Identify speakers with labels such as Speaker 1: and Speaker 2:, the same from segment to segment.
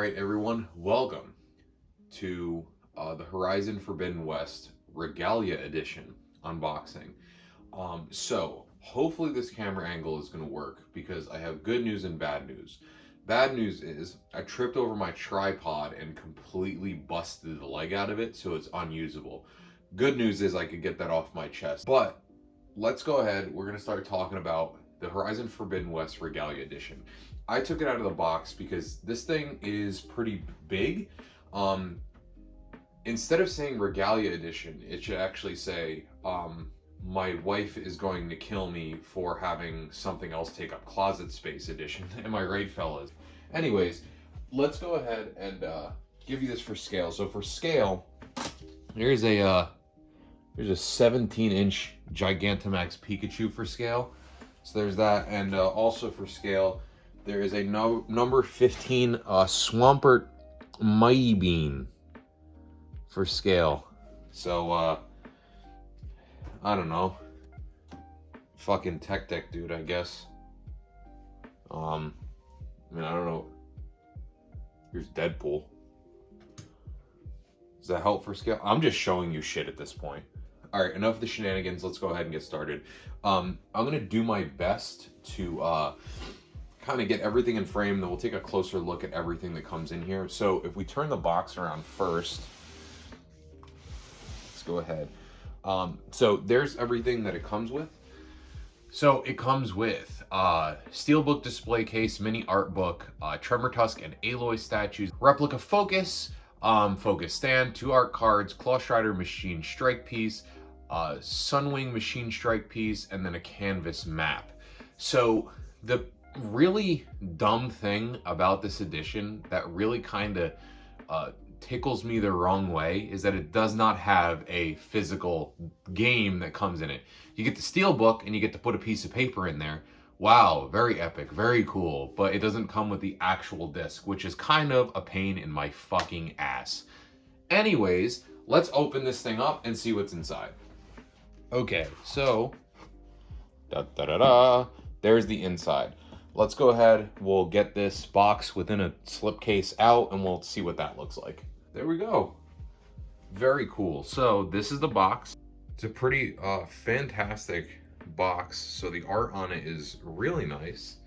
Speaker 1: right, everyone, welcome to the Horizon Forbidden West Regalla Edition unboxing. So hopefully this camera angle is going to work because I have good news and bad news. Bad news is I tripped over my tripod and completely busted the leg out of it, so it's unusable. Good news is I could get that off my chest. But let's go ahead. We're going to start talking about the Horizon Forbidden West Regalla Edition. I took it out of the box because this thing is pretty big. Instead of saying Regalla Edition, it should actually say, my wife is going to kill me for having something else take up closet space edition. Am I right, fellas? Anyways, let's go ahead and give you this for scale. So for scale, here's a 17-inch Gigantamax Pikachu for scale. So there's that, and also for scale, there is a number 15 Swampert Mighty Bean for scale. So, I don't know. Fucking tech deck dude, I guess. I mean, I don't know. Here's Deadpool. Does that help for scale? I'm just showing you shit at this point. All right, enough of the shenanigans. Let's go ahead and get started. I'm going to do my best to kind of get everything in frame, then we'll take a closer look at everything that comes in here. So if we turn the box around first, let's go ahead. So there's everything that it comes with. So it comes with steelbook display case, mini art book, Tremor Tusk and Aloy statues, replica focus, focus stand, 2 art cards, Claw Strider machine strike piece, Sunwing machine strike piece, and then a canvas map. So the really dumb thing about this edition that really kind of tickles me the wrong way is that it does not have a physical game that comes in it. You get the steel book and you get to put a piece of paper in there. Wow, very epic, very cool, but it doesn't come with the actual disc, which is kind of a pain in my fucking ass. Anyways, let's open this thing up and see what's inside. Okay, so there's the inside. Let's go ahead, we'll get this box within a slipcase out and we'll see what that looks like. There we go. Very cool. So this is the box. It's a pretty fantastic box. So the art on it is really nice,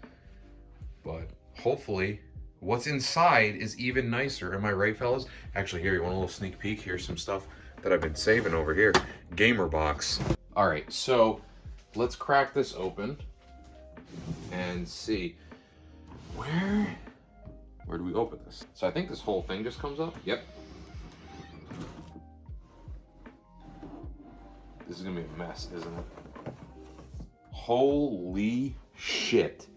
Speaker 1: but hopefully what's inside is even nicer. Am I right, fellas? Actually, here, you want a little sneak peek? Here's some stuff that I've been saving over here. Gamer box. All right, so let's crack this open and see where do we open this? So I think this whole thing just comes up. Yep. This is gonna be a mess, isn't it? Holy shit.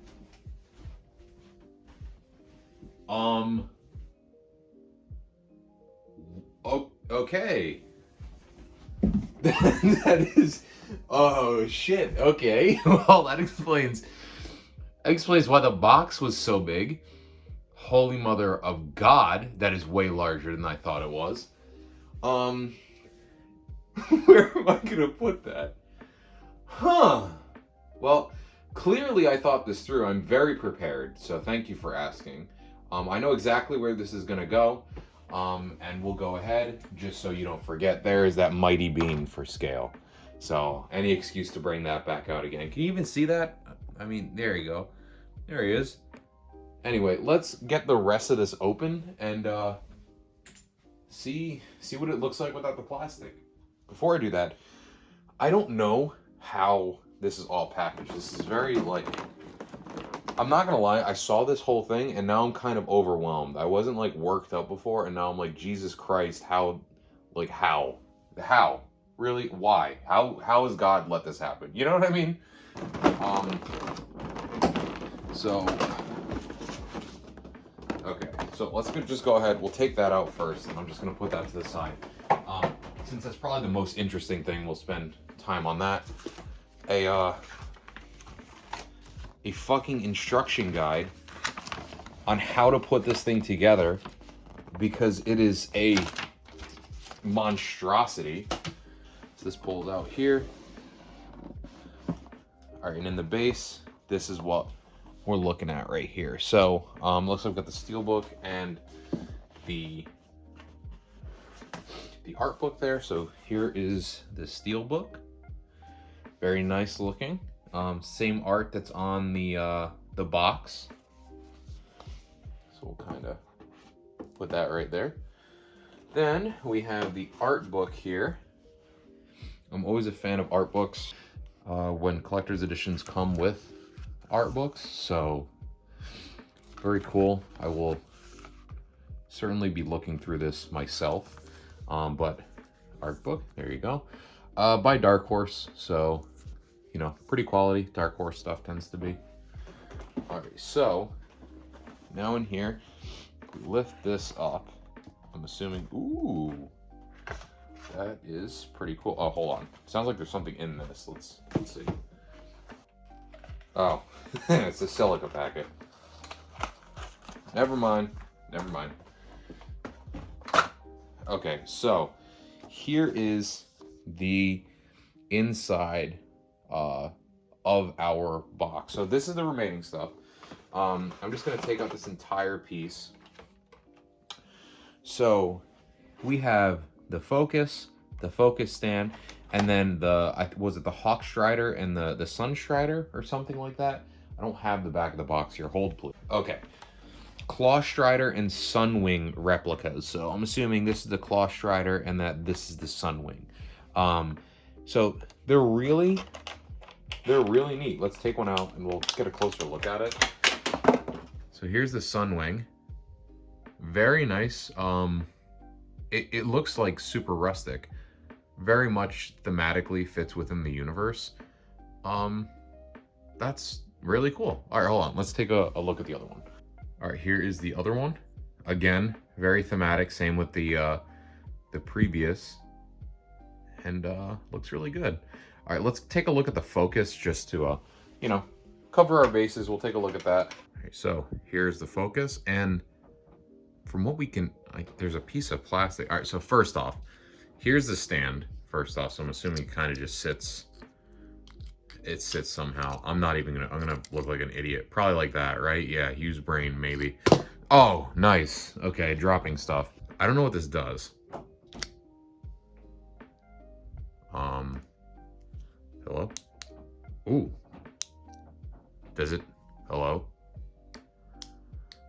Speaker 1: Okay. That is, oh shit. Okay. Well, that explains why the box was so big. Holy mother of God, that is way larger than I thought it was. Where am I gonna put that? Huh. Well, clearly I thought this through. I'm very prepared, so thank you for asking. I know exactly where this is gonna go. And we'll go ahead, just so you don't forget, there is that Mighty Bean for scale. So, any excuse to bring that back out again. Can you even see that? I mean, there you go. There he is. Anyway, let's get the rest of this open and see what it looks like without the plastic. Before I do that, I don't know how this is all packaged. This is very, like, I'm not gonna lie, I saw this whole thing and now I'm kind of overwhelmed. I wasn't like worked up before and now I'm like, Jesus Christ, how? Really? Why? How has God let this happen? You know what I mean? Okay, so let's just go ahead. We'll take that out first, and I'm just gonna put that to the side. Since that's probably the most interesting thing, we'll spend time on that. A fucking instruction guide on how to put this thing together, because it is a monstrosity. So this pulls out here. All right, and in the base, this is what we're looking at right here. So looks like we've got the steelbook and the art book there. So here is the steel book. Very nice looking. Same art that's on the box. So we'll kind of put that right there. Then we have the art book here. I'm always a fan of art books when collector's editions come with art books. So very cool. I will certainly be looking through this myself. But art book, there you go. By Dark Horse, so, you know, pretty quality. Dark Horse stuff tends to be. All right, so now in here, we lift this up. I'm assuming, ooh, that is pretty cool. Oh, hold on. Sounds like there's something in this. Let's see. Oh, it's a silica packet. Never mind. Never mind. Okay, so here is the inside of our box. So this is the remaining stuff. I'm just going to take out this entire piece. So we have the focus stand, and then was it the Hawk Strider and the Sun Strider or something like that? I don't have the back of the box here. Hold, please. Okay. Claw Strider and Sunwing replicas. So I'm assuming this is the Claw Strider and that this is the Sunwing. So they're really neat. Let's take one out and we'll get a closer look at it. So here's the Sunwing. Very nice. It looks like super rustic. Very much thematically fits within the universe. That's really cool. All right, hold on. Let's take a look at the other one. All right, here is the other one. Again, very thematic. Same with the previous, and looks really good. All right, let's take a look at the focus just to, you know, cover our bases. We'll take a look at that. All right, so here's the focus, and from what we can, there's a piece of plastic. All right, so first off, here's the stand. First off, so I'm assuming it kind of just sits. It sits somehow. I'm gonna look like an idiot. Probably like that, right? Yeah, use brain, maybe. Oh, nice. Okay, dropping stuff. I don't know what this does. Hello? Ooh. Does it? Hello?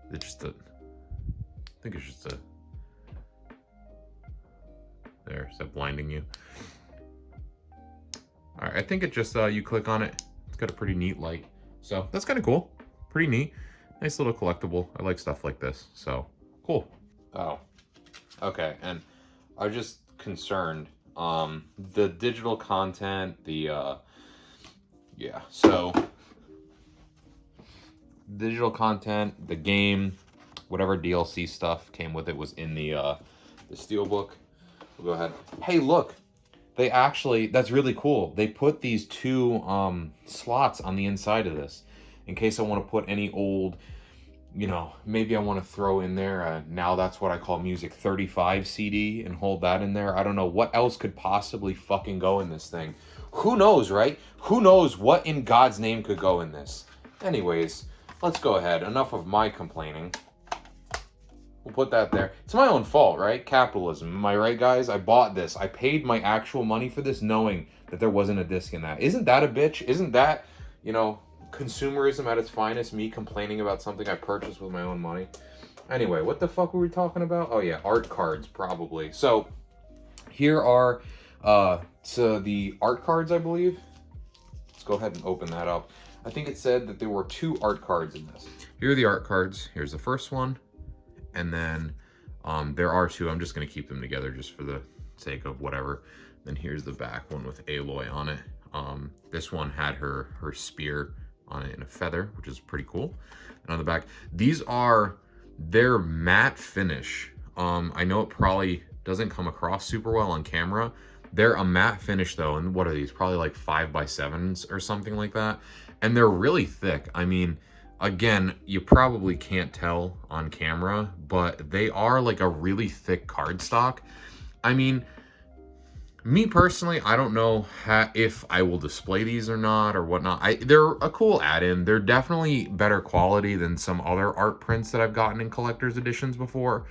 Speaker 1: Is it just a... I think it's just a... There, is that blinding you? All right, I think it just, you click on it. It's got a pretty neat light. So that's kind of cool. Pretty neat. Nice little collectible. I like stuff like this. So cool. Oh, okay. And I was just concerned. The digital content, yeah. So digital content, the game, whatever DLC stuff came with it was in the steelbook. We'll go ahead. Hey, look. They actually, that's really cool. They put these two slots on the inside of this in case I want to put any old, you know, maybe I want to throw in there Now That's What I Call Music 35 CD and hold that in there. I don't know what else could possibly fucking go in this thing. Who knows, right? Who knows what in God's name could go in this? Anyways, let's go ahead. Enough of my complaining. We'll put that there. It's my own fault, right? Capitalism. Am I right, guys? I bought this. I paid my actual money for this knowing that there wasn't a disc in that. Isn't that a bitch? Isn't that, you know, consumerism at its finest? Me complaining about something I purchased with my own money? Anyway, what the fuck were we talking about? Oh, yeah, art cards, probably. So, here are so the art cards, I believe. Let's go ahead and open that up. I think it said that there were 2 art cards in this. Here are the art cards. Here's the first one. And then there are 2. I'm just going to keep them together just for the sake of whatever. Then here's the back one with Aloy on it. This one had her spear on it in a feather, which is pretty cool. And on the back, they're matte finish. I know it probably doesn't come across super well on camera. They're a matte finish though. And what are these? Probably like 5x7s or something like that. And they're really thick. I mean, again, you probably can't tell on camera, but they are like a really thick cardstock. I mean, me personally, I don't know if I will display these or not or whatnot. They're a cool add-in. They're definitely better quality than some other art prints that I've gotten in collector's editions before.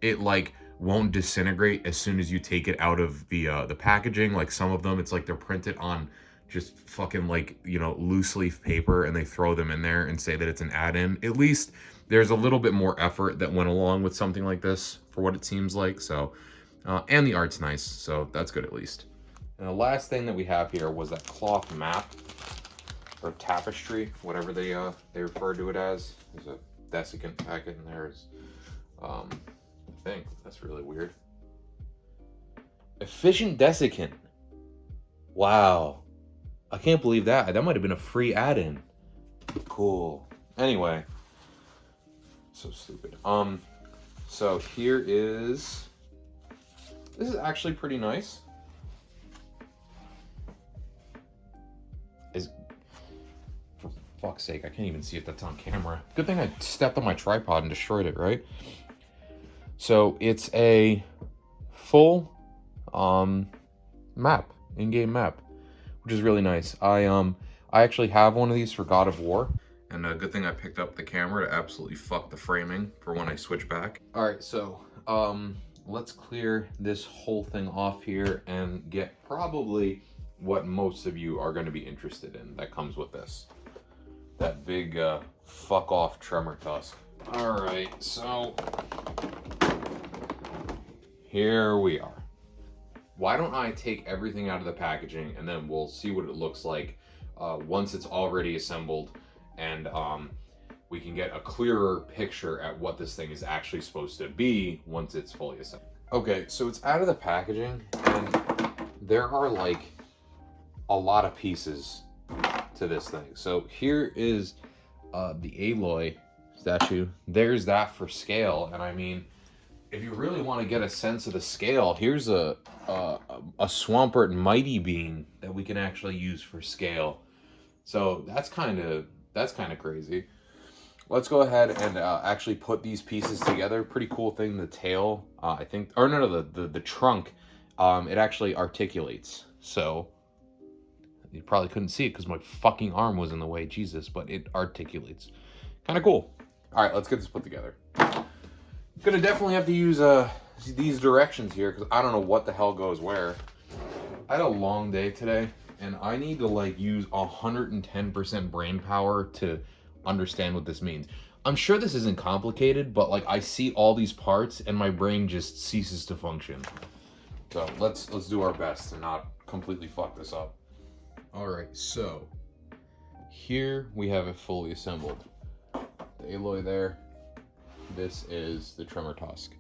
Speaker 1: it like won't disintegrate as soon as you take it out of the packaging. Like some of them, it's like they're printed on just fucking like, you know, loose leaf paper, and they throw them in there and say that it's an add-in. At least there's a little bit more effort that went along with something like this for what it seems like. So, and the art's nice, so that's good at least. And the last thing that we have here was that cloth map or tapestry, whatever they refer to it as. There's a desiccant packet in there. I think that's really weird. Efficient desiccant. Wow. I can't believe that. That might have been a free add-in. Cool. Anyway. So stupid. So here is... This is actually pretty nice. For fuck's sake, I can't even see if that's on camera. Good thing I stepped on my tripod and destroyed it, right? So it's a full map, in-game map, which is really nice. I actually have one of these for God of War, and a good thing I picked up the camera to absolutely fuck the framing for when I switch back. All right, so let's clear this whole thing off here and get probably what most of you are going to be interested in that comes with this. That big fuck off tremor tusk. All right, so here we are. Why don't I take everything out of the packaging, and then we'll see what it looks like once it's already assembled, and we can get a clearer picture at what this thing is actually supposed to be once it's fully assembled. Okay, so it's out of the packaging, and there are like a lot of pieces to this thing. So here is the Aloy statue. There's that for scale, and I mean, if you really want to get a sense of the scale, here's a Swampert Mighty Beam that we can actually use for scale. So that's kind of crazy. Let's go ahead and actually put these pieces together. Pretty cool thing. The tail, I think, or no, the trunk, it actually articulates. So you probably couldn't see it because my fucking arm was in the way, Jesus, but it articulates. Kind of cool. All right, let's get this put together. Gonna definitely have to use these directions here because I don't know what the hell goes where. I had a long day today, and I need to like use 110% brain power to understand what this means. I'm sure this isn't complicated, but like I see all these parts and my brain just ceases to function. So let's do our best to not completely fuck this up. All right, so here we have it fully assembled. The Aloy there. This is the tremor tusk.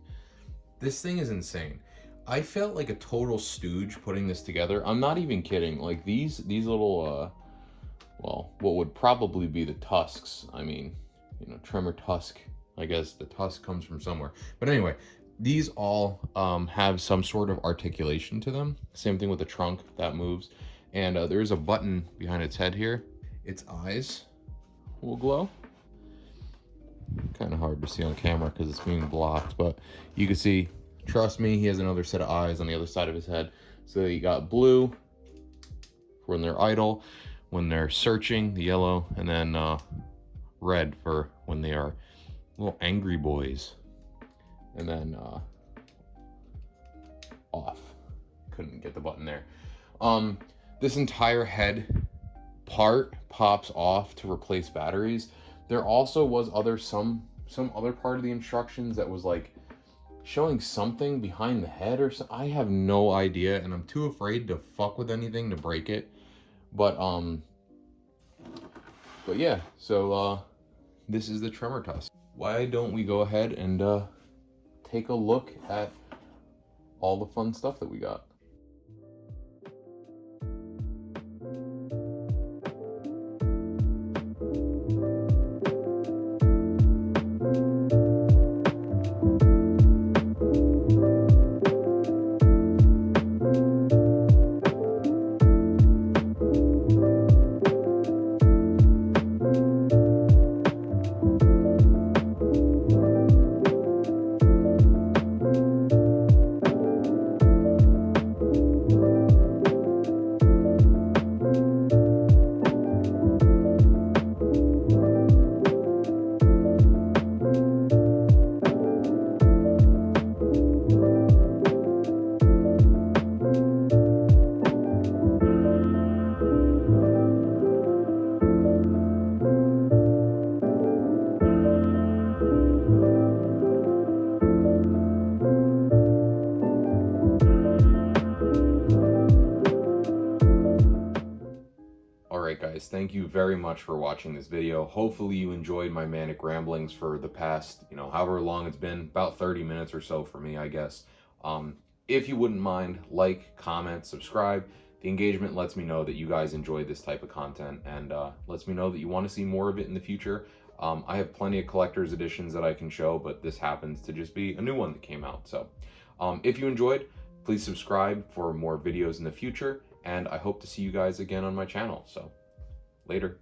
Speaker 1: This thing is insane. I felt like a total stooge putting this together. I'm not even kidding. Like these little well, what would probably be the tusks. I mean, you know, tremor tusk. I guess the tusk comes from somewhere. But anyway, these all have some sort of articulation to them. Same thing with the trunk that moves. And there's a button behind its head here. Its eyes will glow. Kind of hard to see on camera because it's being blocked, but you can see, trust me, he has another set of eyes on the other side of his head. So you got blue for when they're idle, when they're searching, the yellow, and then red for when they are little angry boys. And then off. Couldn't get the button there. This entire head part pops off to replace batteries. There also was some other part of the instructions that was like showing something behind the head or so. I have no idea, and I'm too afraid to fuck with anything to break it. But yeah, so this is the tremor tusk. Why don't we go ahead and take a look at all the fun stuff that we got. Alright guys, thank you very much for watching this video. Hopefully you enjoyed my manic ramblings for the past, however long it's been, about 30 minutes or so for me, I guess. If you wouldn't mind, like, comment, subscribe. The engagement lets me know that you guys enjoy this type of content, and lets me know that you want to see more of it in the future. I have plenty of collector's editions that I can show, but this happens to just be a new one that came out. So if you enjoyed, please subscribe for more videos in the future, and I hope to see you guys again on my channel. So later.